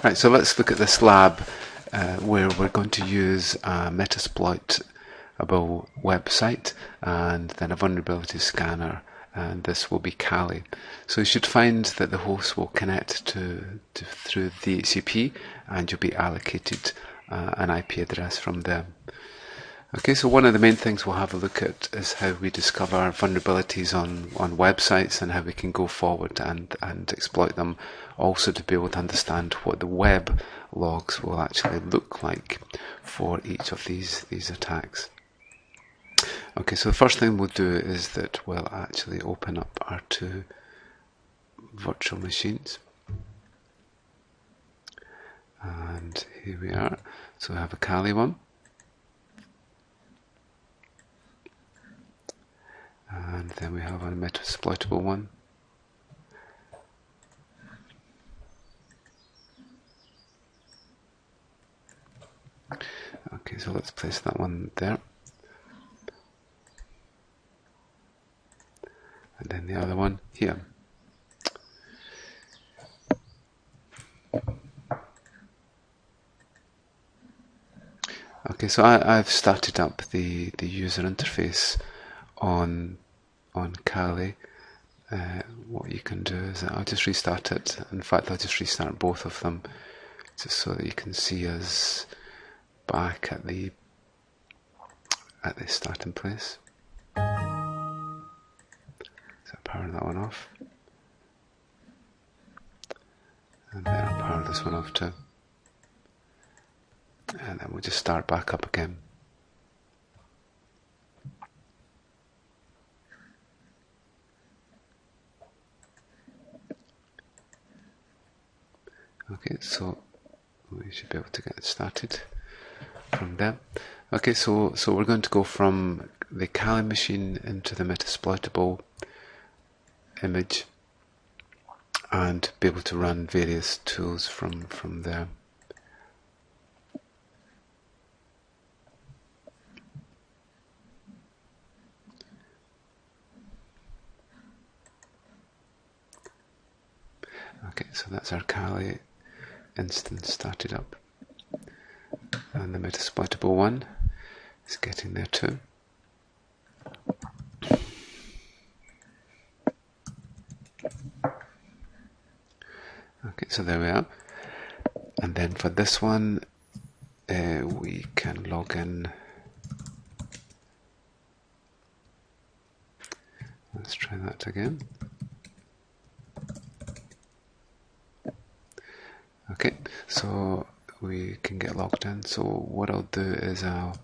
Right, so let's look at this lab where we're going to use a Metasploit website and then a vulnerability scanner, and this will be Kali. So you should find that the host will connect through the HCP, and you'll be allocated an IP address from them. Okay, so one of the main things we'll have a look at is how we discover vulnerabilities on websites and how we can go forward and exploit them. Also to be able to understand what the web logs will actually look like for each of these attacks. Okay, so the first thing we'll do is that we'll actually open up our two virtual machines. And here we are. So we have a Kali one. And then we have a Metasploitable one. Okay, so let's place that one there. And then the other one here. Okay, so I've started up the user interface on Kali. What you can do is I'll just restart it. In fact, I'll just restart both of them just so that you can see us back at the starting place. So power that one off, and then I'll power this one off too, and then we'll just start back up again. Okay, so we should be able to get started from there. Okay, so we're going to go from the Kali machine into the Metasploitable image and be able to run various tools from there. Okay, so that's our Kali instance started up, and the Metasploitable one is getting there too. Okay, so there we are. And then for this one, we can log in. Let's try that again. Okay, so we can get logged in. So what I'll do is I'll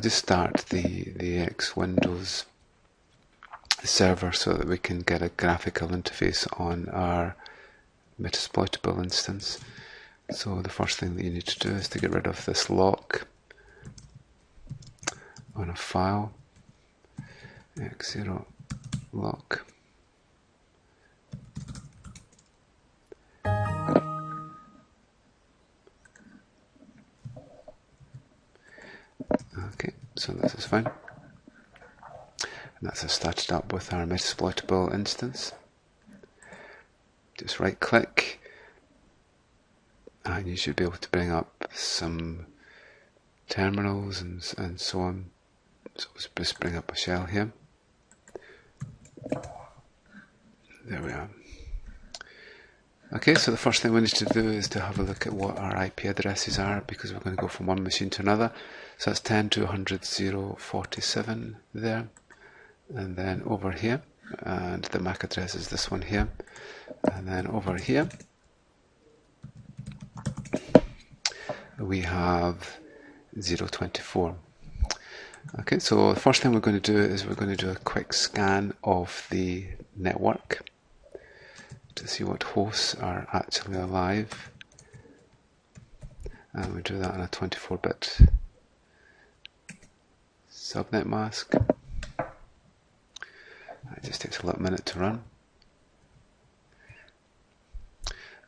just start the X Windows server so that we can get a graphical interface on our Metasploitable instance. So the first thing that you need to do is to get rid of this lock on a file, x0 lock. Okay, so this is fine. And that's us started up with our Metasploitable instance. Just right click, and you should be able to bring up some terminals and so on. So let's just bring up a shell here. There we are. Okay, so the first thing we need to do is to have a look at what our IP addresses are, because we're going to go from one machine to another. So that's 10.200.0.47 there, and then over here, and the MAC address is this one here, and then over here we have 0.24. Okay, so the first thing we're going to do is we're going to do a quick scan of the network to see what hosts are actually alive, and we do that on a 24-bit subnet mask. It just takes a little minute to run.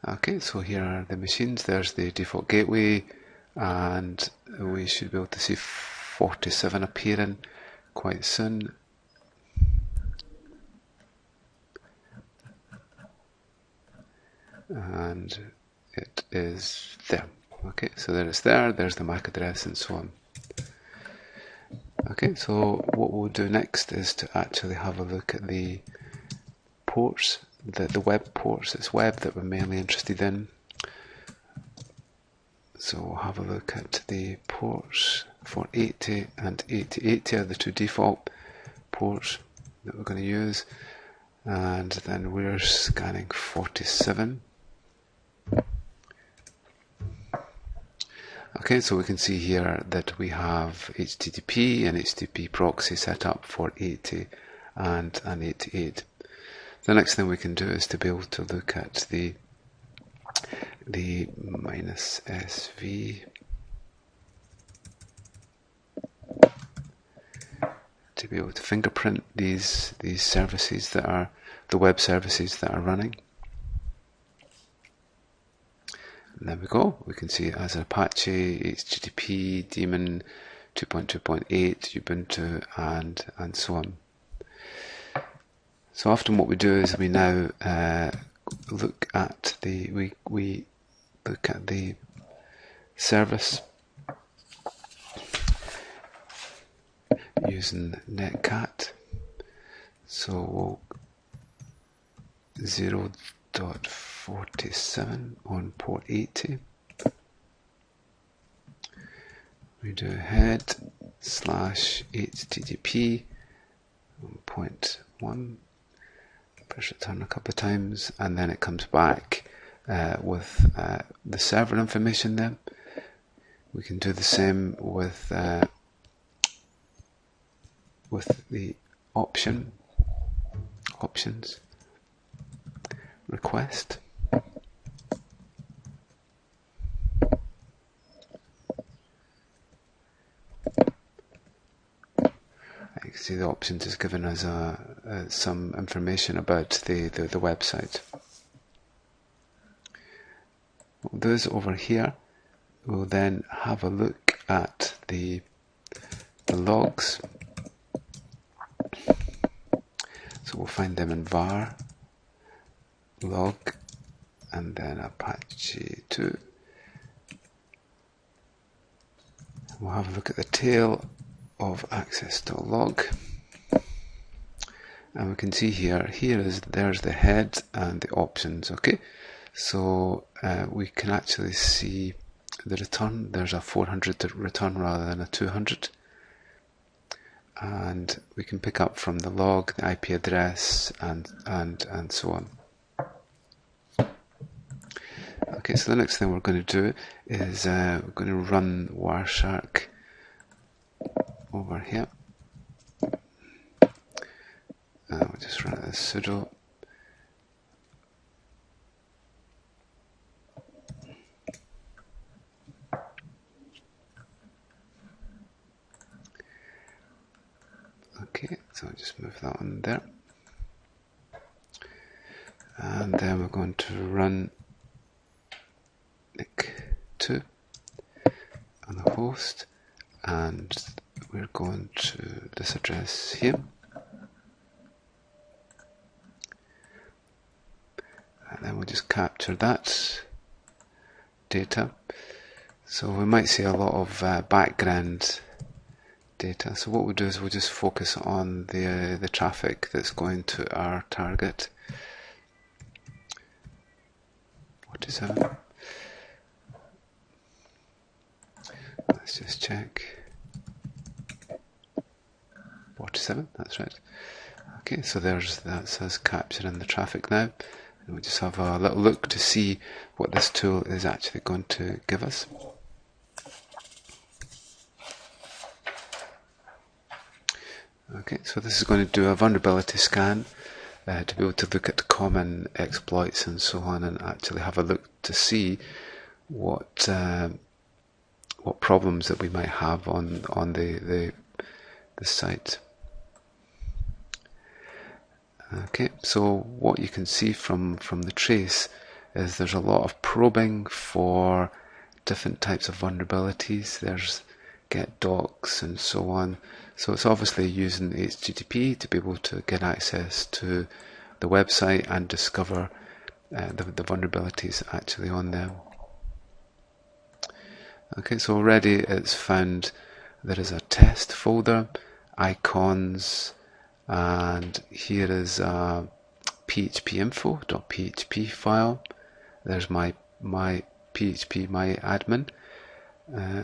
Okay, so here are the machines. There's the default gateway, and we should be able to see 47 appearing quite soon. and it is there. Okay, so there it's there, there's the MAC address and so on. Okay, so what we'll do next is to actually have a look at the ports, the web ports. It's web that we're mainly interested in. So we'll have a look at the ports for 80 and 8080 are the two default ports that we're going to use, and then we're scanning 47. Okay, so we can see here that we have HTTP and HTTP proxy set up for 80 and an 88. The next thing we can do is to be able to look at the -SV to be able to fingerprint these services that are the web services that are running. And there we go. We can see it as Apache, HTTP, Daemon, 2.2.8, Ubuntu, and so on. So often what we do is we now look at we look at the service using netcat. So we'll 0.47 on port 80. We do head /HTTP on point 1. Press return a couple of times, and then it comes back with the server information. Then we can do the same with the options request. You can see the options is given us some information about the website. What we'll do is over here we'll then have a look at the logs. So we'll find them in var log and then Apache 2. We'll have a look at the tail of access to a log, and we can see there's the head and the options. Okay, so we can actually see the return. There's a 400 return rather than a 200, and we can pick up from the log the IP address and so on. Okay, so the next thing we're going to do is we're going to run Wireshark over here. We'll just run it as sudo. Okay, so I'll just move that one there. And then we're going to run nick2 on the host, and we're going to this address here, and then we'll just capture that data. So we might see a lot of background data. So what we'll do is we'll just focus on the traffic that's going to our target. 47. Let's just check. 47, that's right. Okay, so that says capturing the traffic now. And we'll just have a little look to see what this tool is actually going to give us. Okay, so this is going to do a vulnerability scan to be able to look at common exploits and so on, and actually have a look to see what problems that we might have on the site. Okay, so what you can see from the trace is there's a lot of probing for different types of vulnerabilities. There's get docs and so on. So it's obviously using HTTP to be able to get access to the website and discover the vulnerabilities actually on them. Okay, so already it's found there is a test folder, icons, and here is a php info.php file. There's my php my admin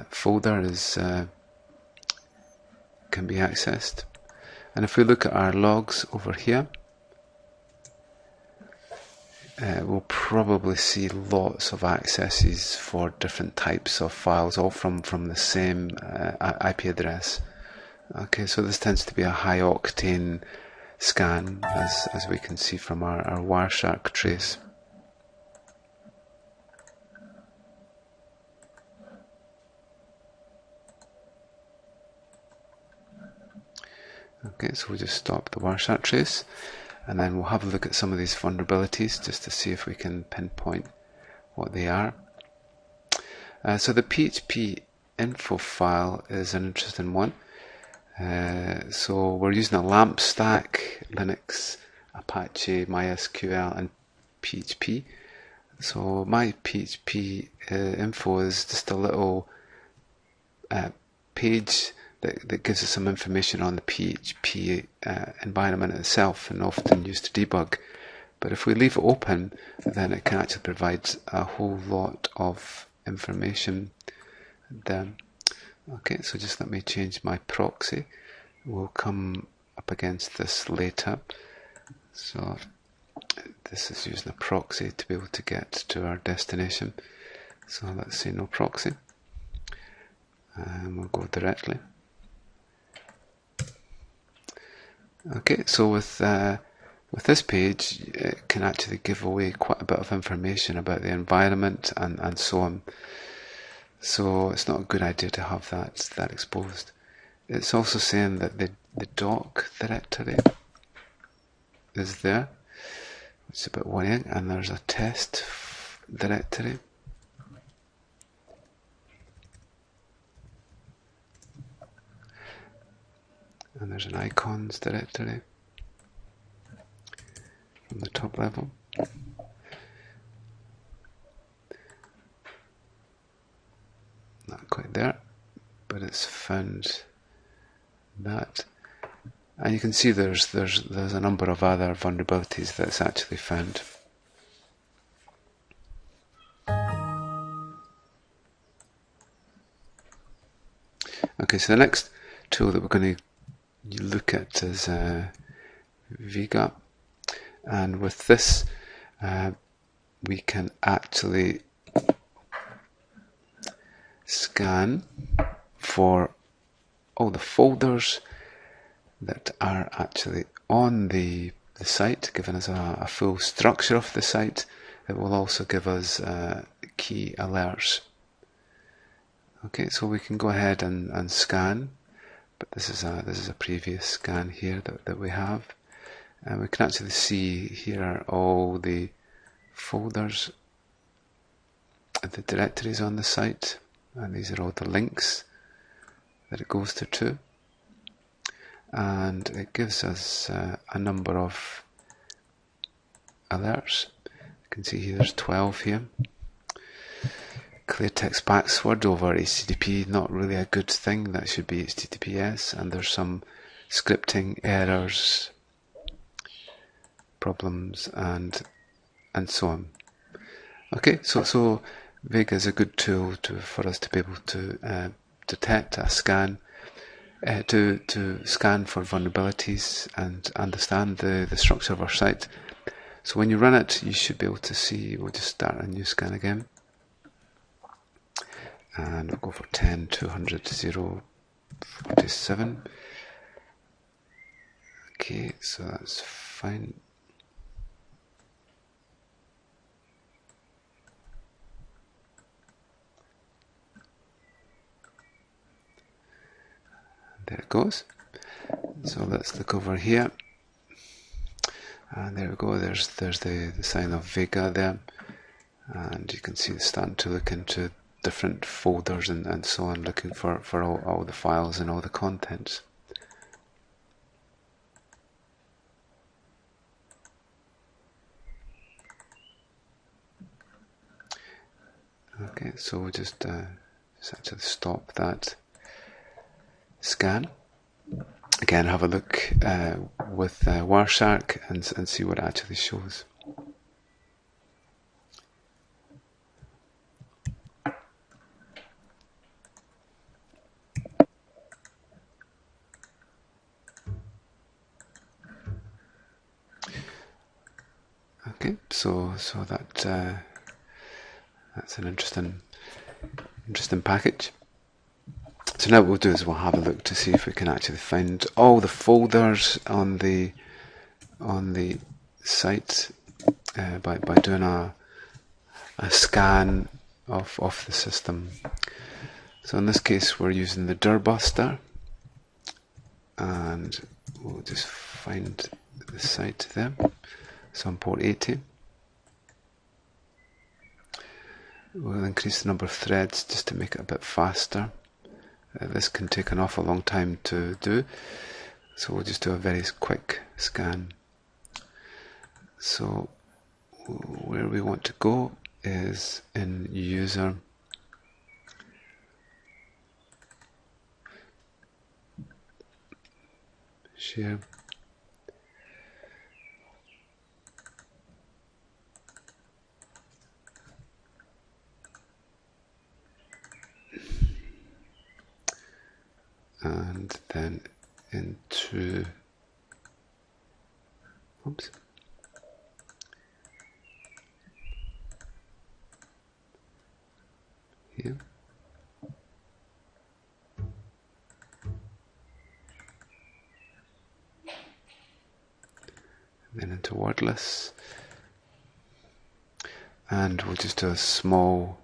folder can be accessed. And if we look at our logs over here, we'll probably see lots of accesses for different types of files, all from the same IP address. Okay, so this tends to be a high octane scan, as we can see from our Wireshark trace. Okay, so we'll just stop the Wireshark trace, and then we'll have a look at some of these vulnerabilities just to see if we can pinpoint what they are. So the PHP info file is an interesting one. So we're using a LAMP stack, Linux, Apache, MySQL, and PHP. So my PHP info is just a little page that gives us some information on the PHP environment itself, and often used to debug. But if we leave it open, then it can actually provide a whole lot of information there. Okay, so just let me change my proxy. We'll come up against this later. So this is using a proxy to be able to get to our destination. So let's say no proxy, and we'll go directly. Okay, so with this page, it can actually give away quite a bit of information about the environment and so on. So it's not a good idea to have that exposed. It's also saying that the doc directory is there, which is a bit worrying, and there's a test directory. And there's an icons directory from the top level. Not quite there, but it's found that. And you can see there's a number of other vulnerabilities that it's actually found. Okay, so the next tool that we're going to look at is Vega, and with this we can actually scan for all the folders that are actually on the site, giving us a full structure of the site. It will also give us key alerts. Okay, so we can go ahead and scan, but this is a previous scan here that we have, and we can actually see here are all the folders, the directories on the site, and these are all the links that it goes to, and it gives us a number of alerts. You can see here there's 12 here. Clear text password over HTTP, not really a good thing. That should be HTTPS. And there's some scripting errors, problems, and so on. Okay, so Vega is a good tool for us to be able to detect a scan, to scan for vulnerabilities and understand the structure of our site. So when you run it, you should be able to see. We'll just start a new scan again. And we'll go for 10.200.0.47. Okay, so that's fine. There it goes. So let's look over here. And there we go, there's the sign of Vega there. And you can see it's starting to look into different folders and so on, looking for all the files and all the contents. Okay, so we'll just actually stop that scan. Again, have a look with Wireshark and see what it actually shows. Okay, so that's an interesting package. So now what we'll do is we'll have a look to see if we can actually find all the folders on the site by doing a scan of the system. So in this case we're using the dir buster, and we'll just find the site there. So on port 80. We'll increase the number of threads just to make it a bit faster. This can take an awful long time to do, so we'll just do a very quick scan. So where we want to go is in user, share, and then into, oops, here, then into wordless, and we'll just do a small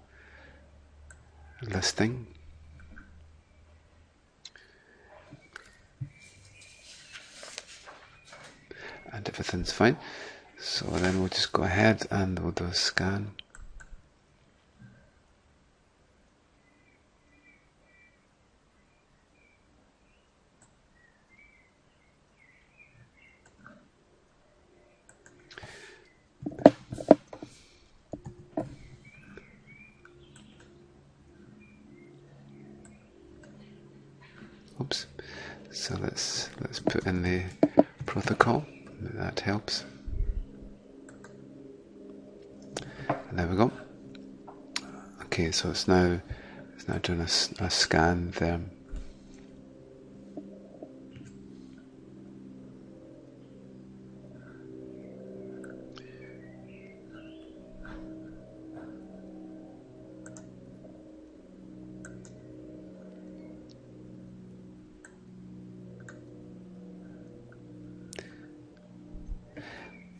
listing. And everything's fine. So then we'll just go ahead and we'll do a scan. Oops. So let's put in the protocol. That helps. And there we go. Okay, so it's now doing a scan there.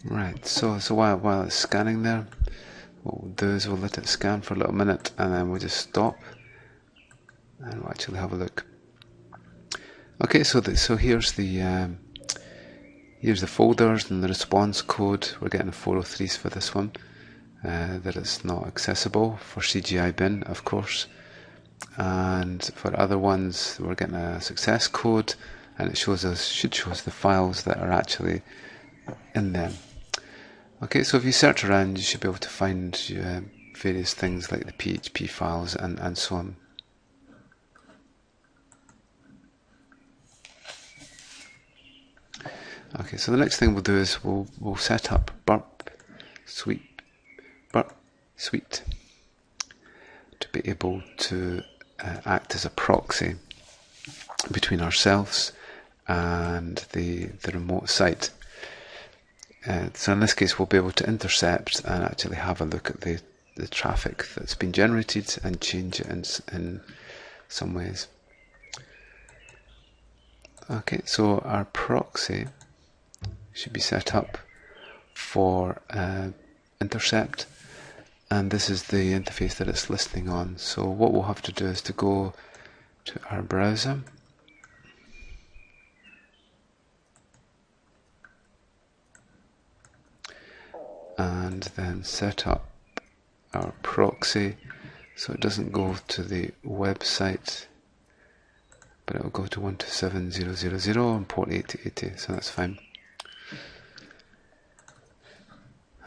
Right, so while it's scanning there, what we'll do is we'll let it scan for a little minute, and then we'll just stop, and we'll actually have a look. Okay, so here's the folders and the response code. We're getting 403s for this one. That is not accessible for CGI bin, of course. And for other ones, we're getting a success code, and it should show us the files that are actually in them. Okay, so if you search around, you should be able to find various things like the PHP files and so on. Okay, so the next thing we'll do is we'll set up burp suite to be able to act as a proxy between ourselves and the remote site. So in this case we'll be able to intercept and actually have a look at the traffic that's been generated and change it in some ways. Okay, so our proxy should be set up for intercept, and this is the interface that it's listening on. So what we'll have to do is to go to our browser, and then set up our proxy so it doesn't go to the website, but it will go to 127.0.0.0 and port 8080, so that's fine.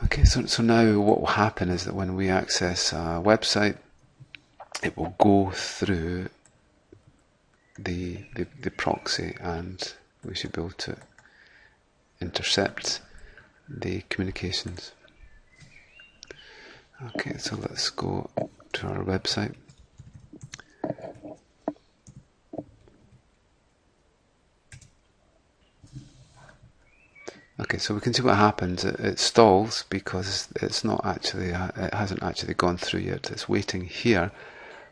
Okay, so now what will happen is that when we access a website, it will go through the proxy, and we should be able to intercept the communications. Okay, so let's go to our website. Okay, so we can see what happens. It stalls because it's not actually, it hasn't actually gone through yet. It's waiting here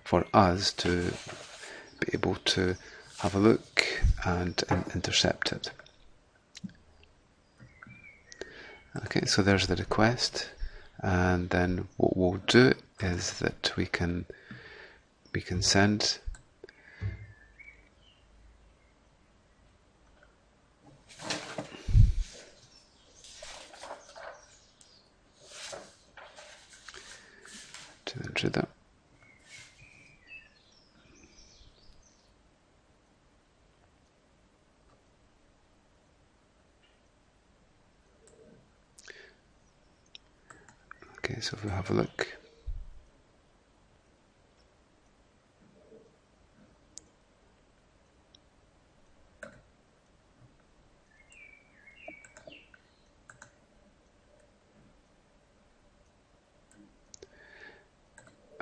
for us to be able to have a look and intercept it. Okay, so there's the request, and then what we'll do is that we can send to the intruder. Okay, so if we have a look,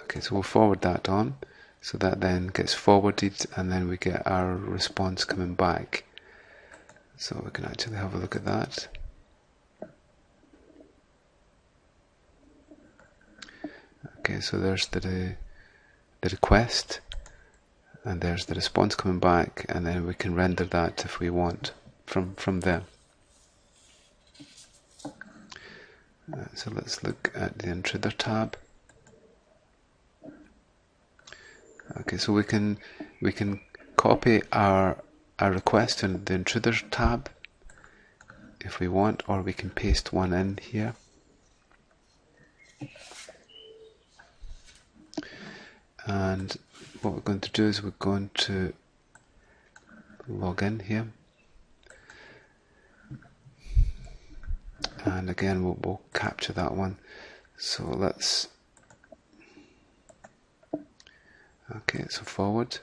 okay, so we'll forward that on, so that then gets forwarded, and then we get our response coming back. So we can actually have a look at that. Okay, so there's the request, and there's the response coming back, and then we can render that if we want from there. So let's look at the intruder tab. Okay, so we can copy our request in the intruder tab if we want, or we can paste one in here. And what we're going to do is we're going to log in here, and again we'll capture that one. So let's, okay, so forward.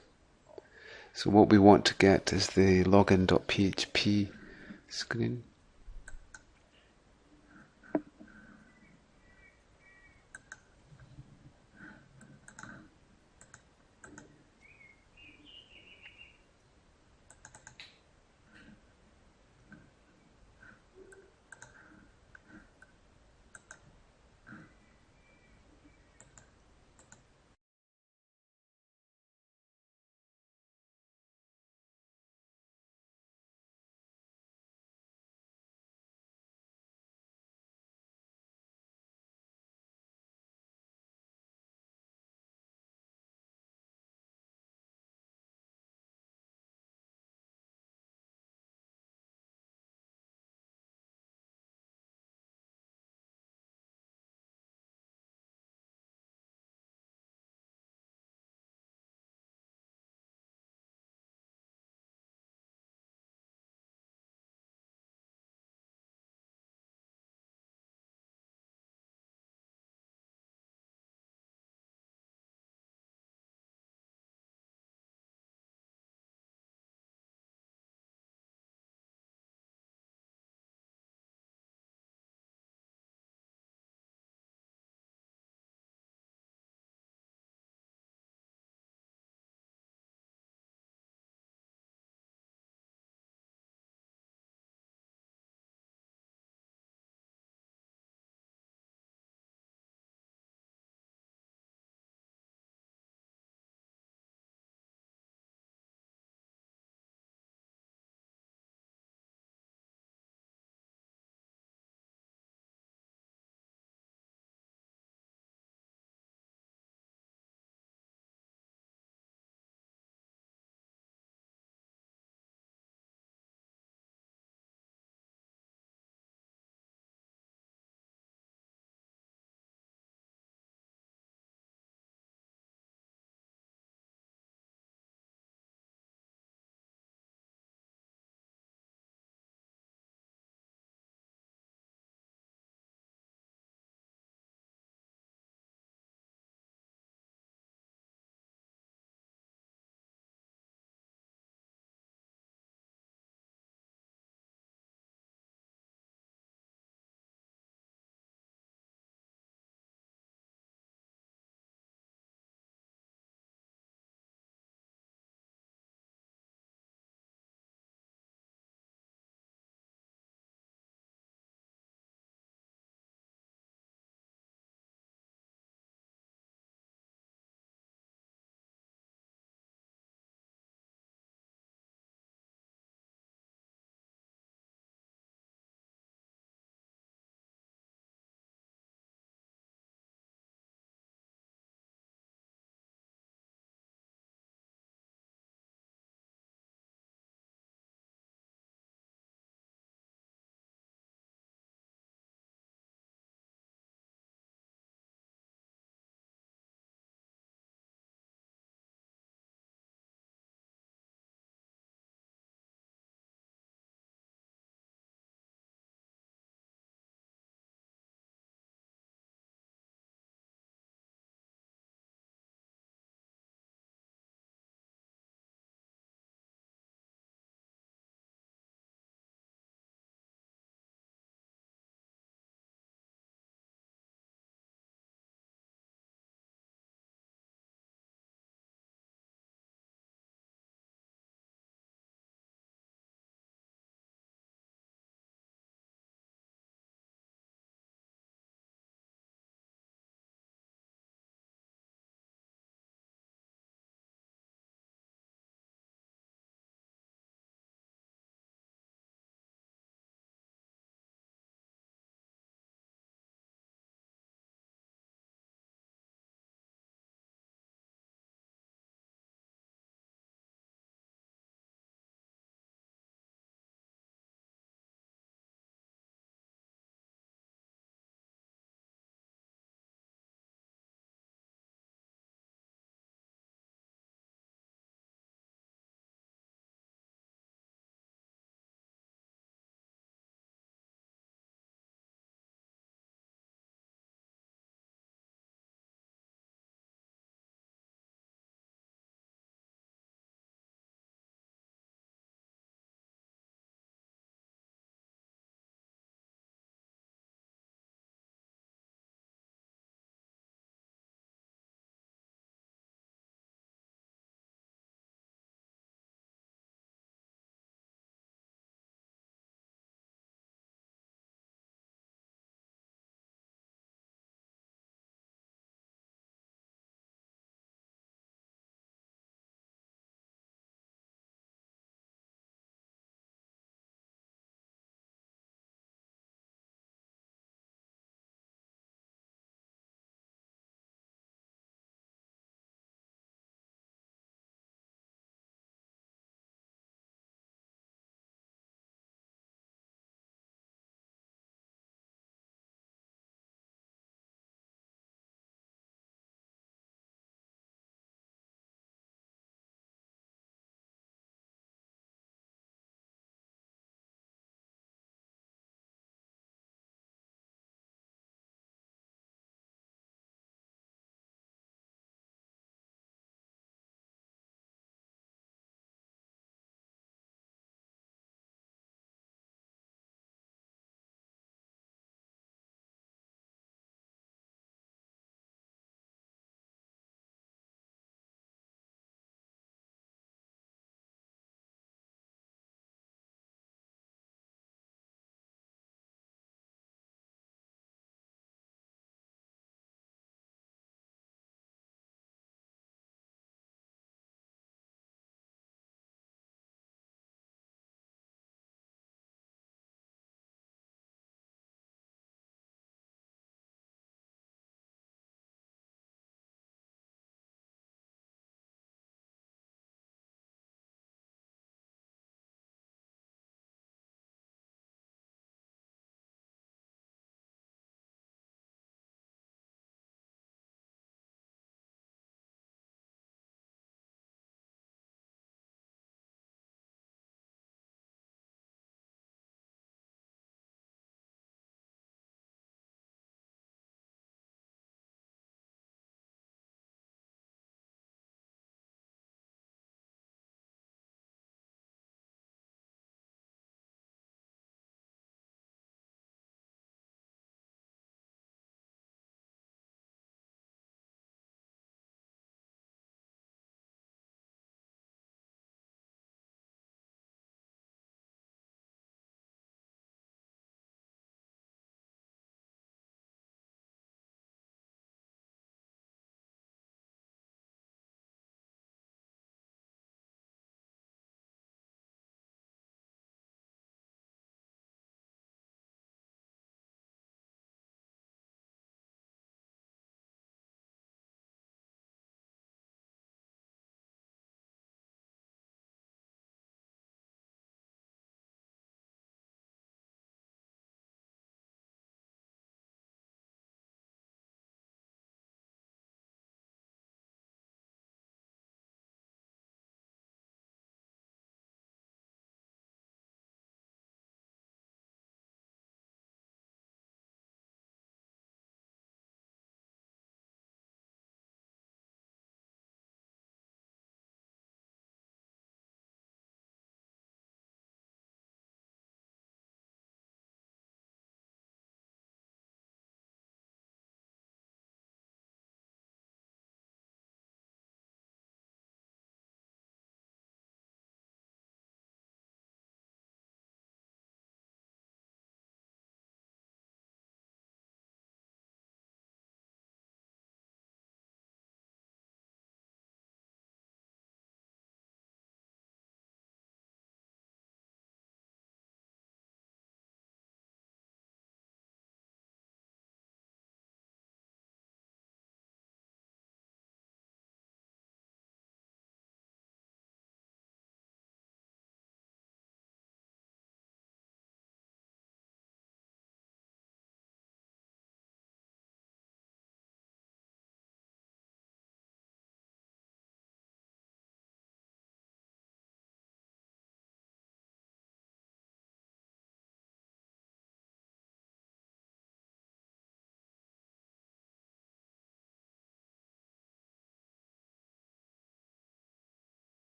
So what we want to get is the login.php screen.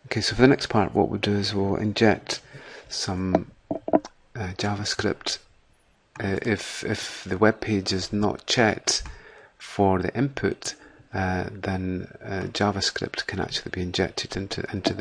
Okay, so for the next part, what we'll do is we'll inject some JavaScript. If the web page is not checked for the input, then JavaScript can actually be injected into the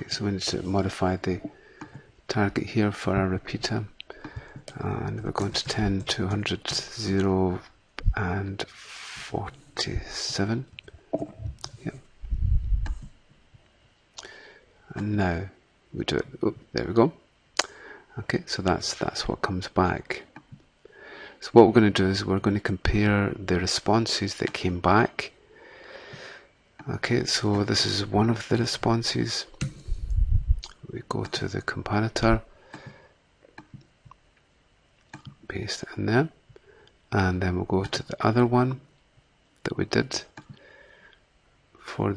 Okay, so we need to modify the target here for our repeater, and we're going to 10, 200, 0 and 47. Yep. And now we do it. Oh, there we go. Okay, so that's what comes back. So what we're going to do is we're going to compare the responses that came back. Okay, so this is one of the responses. We go to the comparator, paste it in there, and then we'll go to the other one that we did for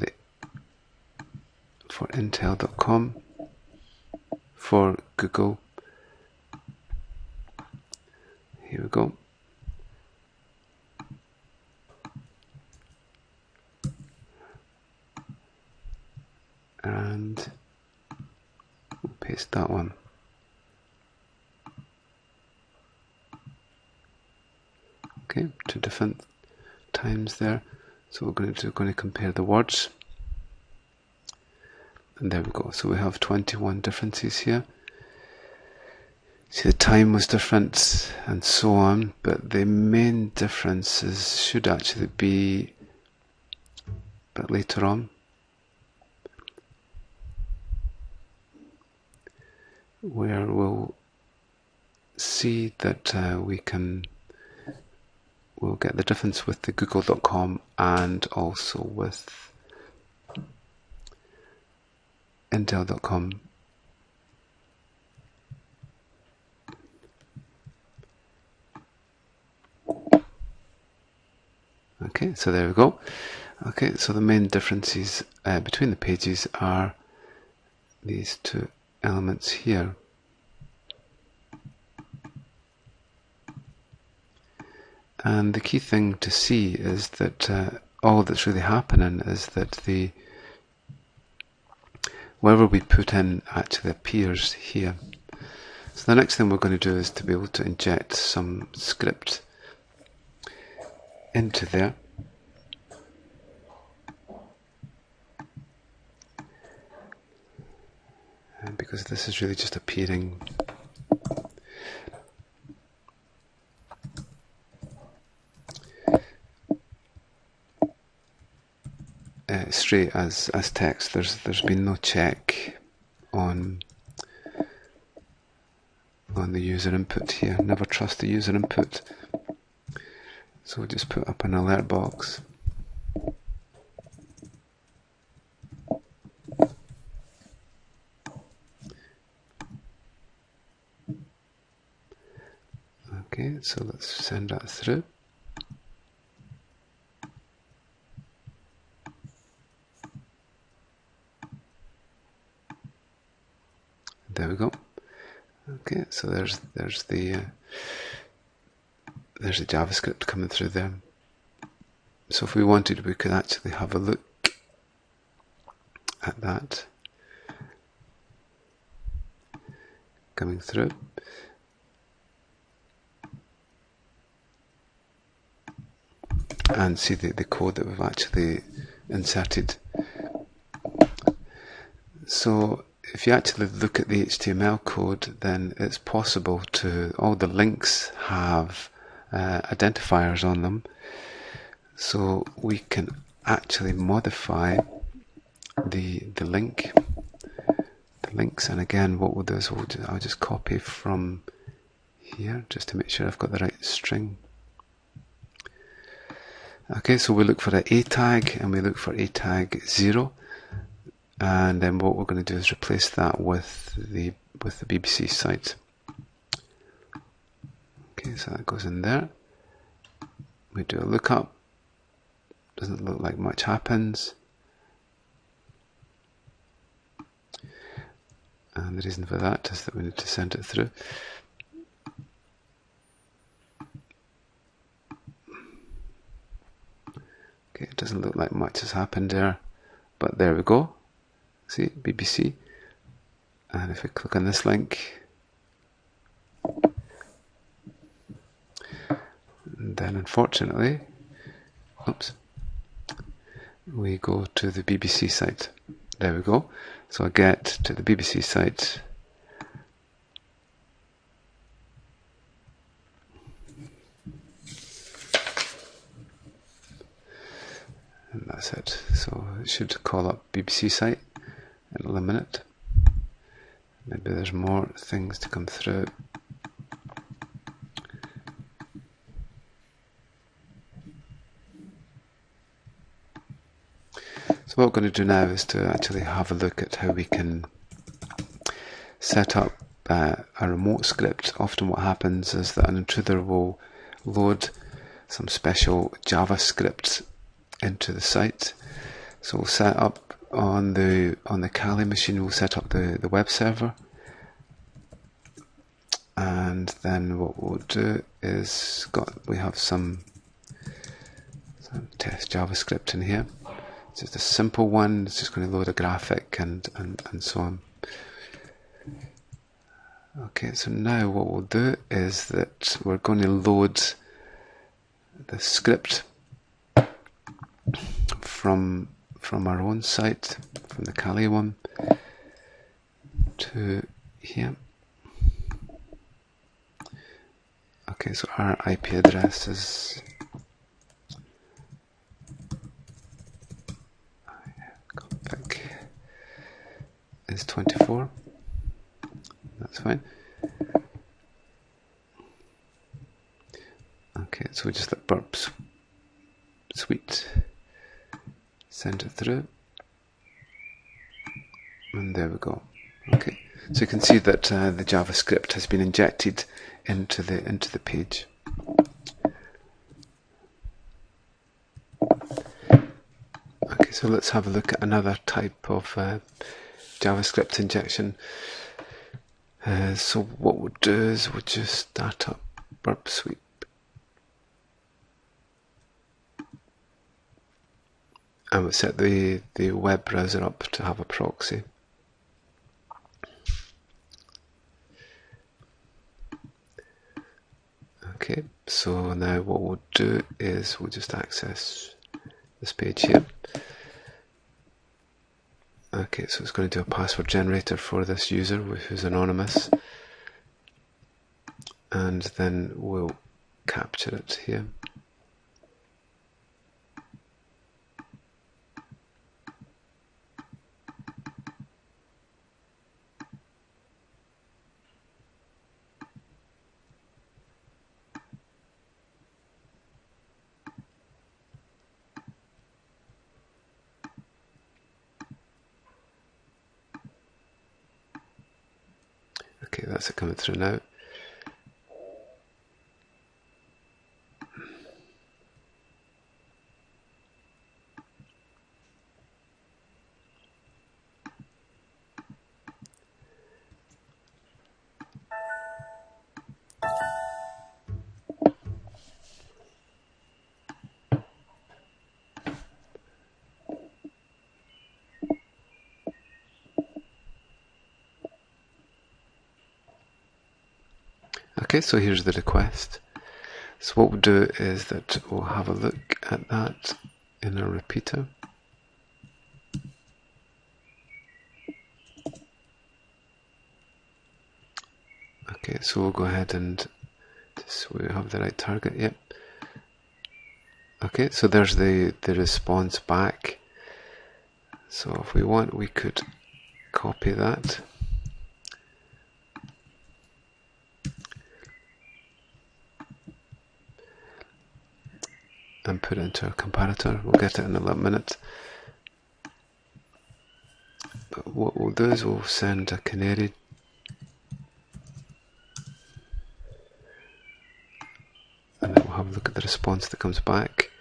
Intel.com for Google. Here we go. And we'll paste that one. Okay, 2 different times there. So we're going to compare the words. And there we go. So we have 21 differences here. See, the time was different and so on, but the main differences should actually be a bit later on, where we'll see that we'll get the difference with the google.com and also with Intel.com. Okay, so there we go. Okay, so the main differences between the pages are these 2 elements here. And the key thing to see is that all that's really happening is that whatever we put in actually appears here. So the next thing we're going to do is to be able to inject some script into there. And because this is really just appearing straight as text. There's been no check on the user input here. Never trust the user input. So we'll just put up an alert box. Okay, so let's send that through. There we go. Okay, so there's the JavaScript coming through there. So if we wanted, we could actually have a look at that coming through. And see the code that we've actually inserted. So if you actually look at the HTML code, then it's possible to, all the links have identifiers on them. So we can actually modify the links. And again, what we'll do is I'll just copy from here just to make sure I've got the right string. Okay, so we look for an A tag and we look for A tag 0. And then what we're going to do is replace that with the BBC site. Okay, so that goes in there. We do a lookup. Doesn't look like much happens. And the reason for that is that we need to send it through. Okay, it doesn't look like much has happened there, but there we go. See, BBC. And if we click on this link, then unfortunately, oops, we go to the BBC site There we go. So I get to the BBC site. And that's it. So it should call up BBC site in a minute. Maybe there's more things to come through. So what we're going to do now is to actually have a look at how we can set up a remote script. Often what happens is that an intruder will load some special JavaScript into the site. So we'll set up on the Kali machine, we'll set up the web server, and then what we'll do is we have some test JavaScript in here. It's just a simple one. It's just going to load a graphic and so on. Okay, so now what we'll do is that we're going to load the script from our own site, from the Kali one, to here. Okay, so our IP address is 24. That's fine. Okay, so we just let burp sweet send it through, and there we go. Okay, so you can see that the JavaScript has been injected into the page. Okay, so let's have a look at another type of JavaScript injection. So what we'll do is we'll just start up burp sweep. And we'll set the web browser up to have a proxy. Okay, so now what we'll do is we'll just access this page here. Okay, so it's going to do a password generator for this user who's anonymous, and then we'll capture it here. Okay, that's it coming through now. Okay, so here's the request. So what we'll do is that we'll have a look at that in a repeater. Okay, so we'll go ahead and so we have the right target. Yep. Okay, so there's the response back. So if we want, we could copy that. And put it into a comparator. We'll get it in a little minute. But what we'll do is we'll send a canary. And then we'll have a look at the response that comes back.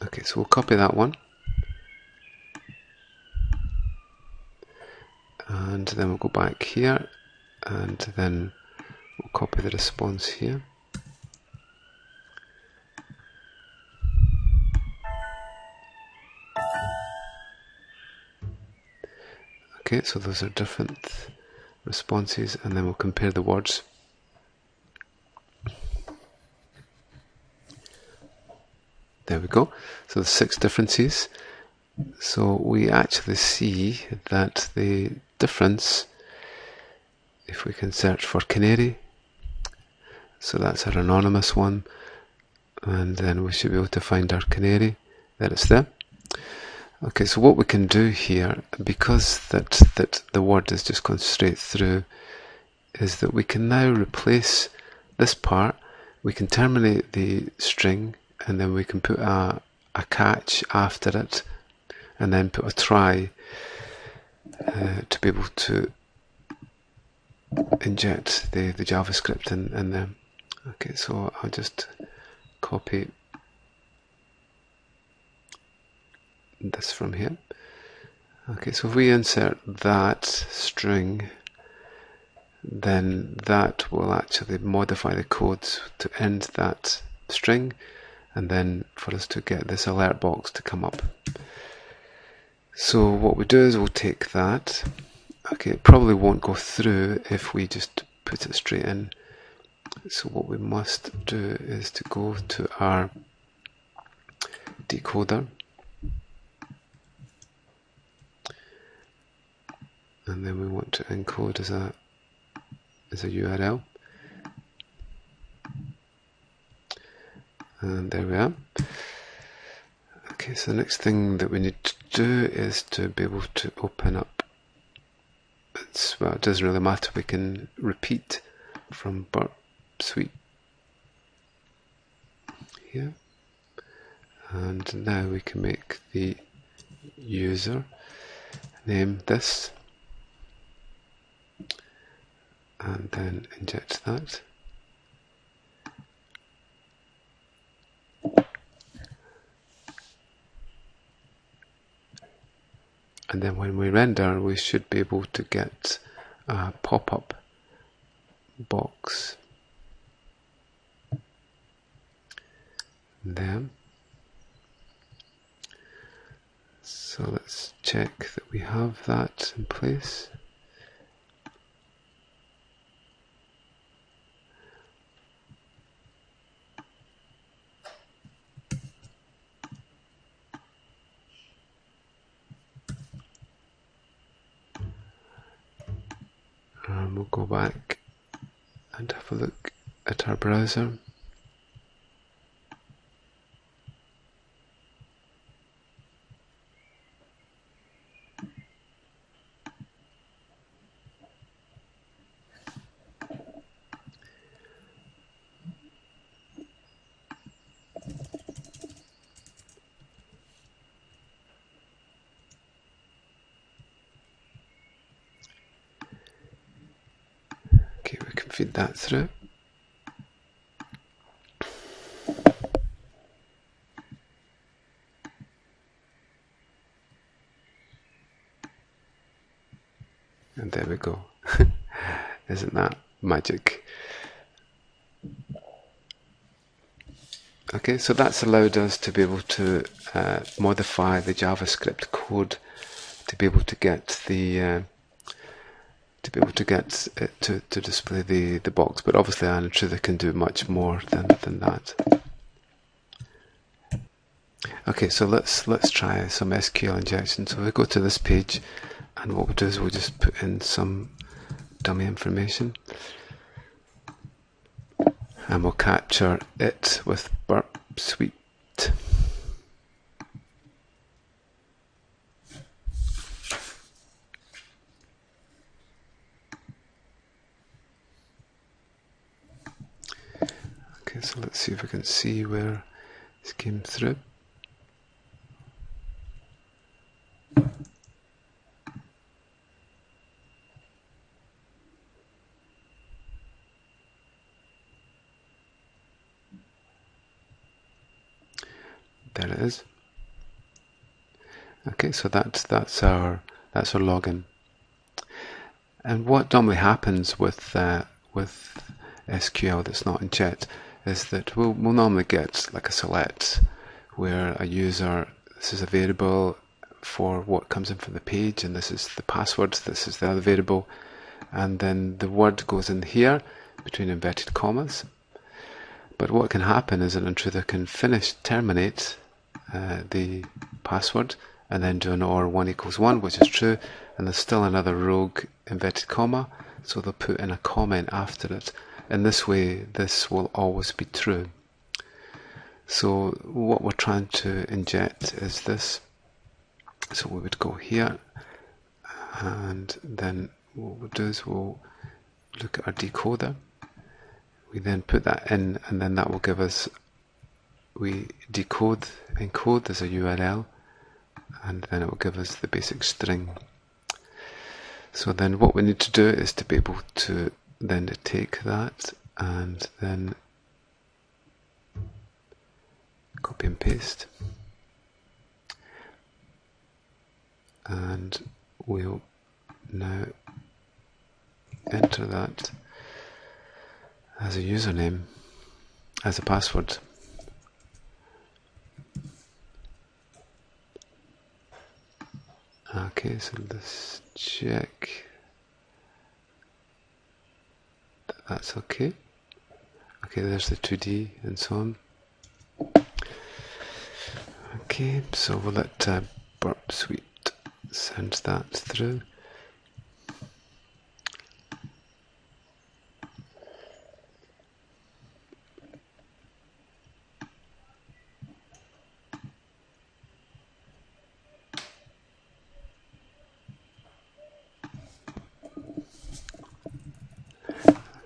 Okay, so we'll copy that one. And then we'll go back here. And then we'll copy the response here. Okay, so those are different responses, and then we'll compare the words. There we go. So there's 6 differences. So we actually see that the difference, if we can search for canary, so that's our anonymous one, and then we should be able to find our canary. There it's there. Okay, so what we can do here, because that the word has just gone straight through, is that we can now replace this part. We can terminate the string, and then we can put a catch after it, and then put a try to be able to inject the JavaScript in there. Okay, so I'll just copy this from here. Okay, so if we insert that string, then that will actually modify the code to end that string, and then for us to get this alert box to come up. So what we do is we'll take that. Okay, it probably won't go through if we just put it straight in. So what we must do is to go to our decoder, and then we want to encode as a URL, and there we are. Okay, so the next thing that we need to do is to be able to open up, well, it doesn't really matter, we can repeat from burp suite here, and now we can make the user name this, and then inject that. And then when we render, we should be able to get a pop-up box there. So let's check that we have that in place. And we'll go back and have a look at our browser. Okay, we can feed that through. And there we go. Isn't that magic? Okay, so that's allowed us to be able to modify the JavaScript code to be able to get the it to display the box. But obviously, an intruder can do much more than that. Okay, so let's try some SQL injection. So we go to this page, and what we'll do is we'll just put in some dummy information, and we'll capture it with burp suite. Okay, so let's see if we can see where this came through. There it is. Okay, so that's our login. And what normally happens with SQL that's not in Jet is that we'll normally get like a select where a user, this is a variable for what comes in from the page, and this is the password, this is the other variable, and then the word goes in here between inverted commas. But what can happen is an intruder can terminate the password, and then do an OR 1 equals 1, which is true, and there's still another rogue inverted comma, so they'll put in a comment after it. In this way, this will always be true. So what we're trying to inject is this. So we would go here, and then what we'll do is we'll look at our decoder. We then put that in, and then that will give us, we encode as a URL, and then it will give us the basic string. So then what we need to do is to be able to then take that and then copy and paste, and we'll now enter that as a username, as a password. Okay, so let's check that that's okay. Okay, there's the 2D and so on. Okay, so we'll let Burp Suite send that through.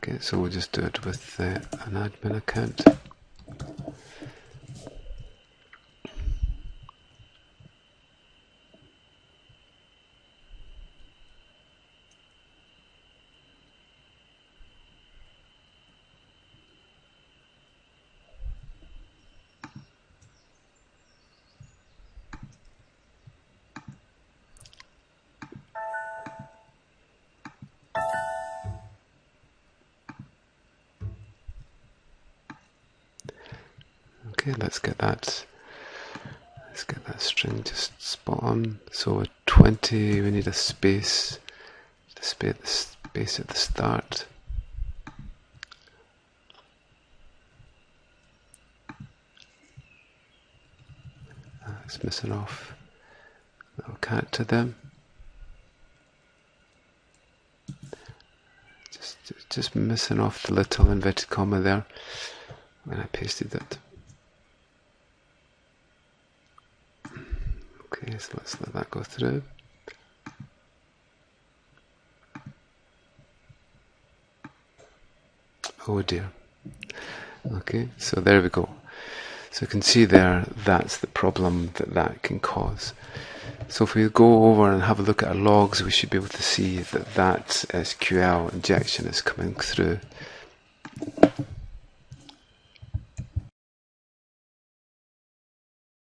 Okay, so we'll just do it with an admin account. Okay, let's get that string just spot on. So at 20 we need a space, the space at the start. It's missing off a little character there. Just missing off the little inverted comma there when I pasted it. Okay, so let's let that go through. Oh dear. Okay, so there we go. So you can see there, that's the problem that can cause. So if we go over and have a look at our logs, we should be able to see that SQL injection is coming through.